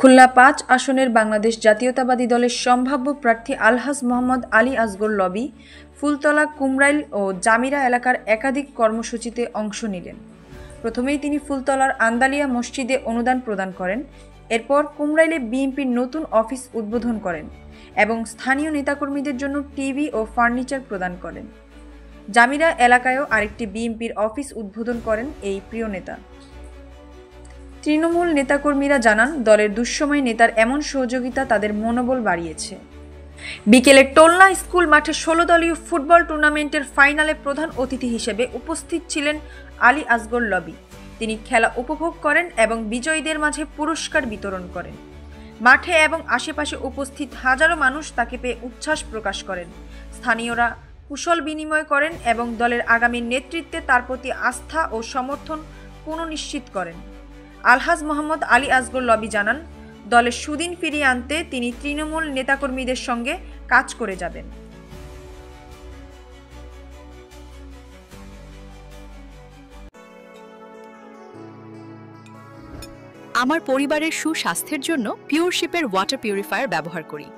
খুলনা ৫ আসনের বাংলাদেশ জাতীয়তাবাদী দলের সম্ভাব্য প্রার্থী আলহাজ মোহাম্মদ আলী আসগর লবি ফুলতলা, কুমরাইল ও জামিরা এলাকার একাধিক কর্মসূচিতে অংশ নিলেন। প্রথমেই তিনি ফুলতলার আন্দালিয়া মসজিদে অনুদান প্রদান করেন। এরপর কুমরাইলে বিএনপির নতুন অফিস উদ্বোধন করেন এবং স্থানীয় নেতাকর্মীদের জন্য টিভি ও ফার্নিচার প্রদান করেন। জামিরা এলাকায়ও আরেকটি বিএনপির অফিস উদ্বোধন করেন এই প্রিয় নেতা। তৃণমূল নেতাকর্মীরা জানান, দলের দুঃসময় নেতার এমন সহযোগিতা তাদের মনোবল বাড়িয়েছে। বিকেলে টোলনা স্কুল মাঠে ১৬ দলীয় ফুটবল টুর্নামেন্টের ফাইনালে প্রধান অতিথি হিসেবে উপস্থিত ছিলেন আলী আসগর লবি। তিনি খেলা উপভোগ করেন এবং বিজয়ীদের মাঝে পুরস্কার বিতরণ করেন। মাঠে এবং আশেপাশে উপস্থিত হাজারো মানুষ তাকে পেয়ে উচ্ছ্বাস প্রকাশ করেন। স্থানীয়রা কুশল বিনিময় করেন এবং দলের আগামী নেতৃত্বে তার প্রতি আস্থা ও সমর্থন পুনঃনিশ্চিত করেন। আলহাজ মোহাম্মদ আলী আসগর লবি জানান, দলের সুদিন ফিরিয়ে আনতে তিনি তৃণমূল নেতাকর্মীদের সঙ্গে কাজ করে যাবেন। আমার পরিবারের সুস্বাস্থ্যের জন্য পিওরশিপের ওয়াটার পিউরিফায়ার ব্যবহার করি।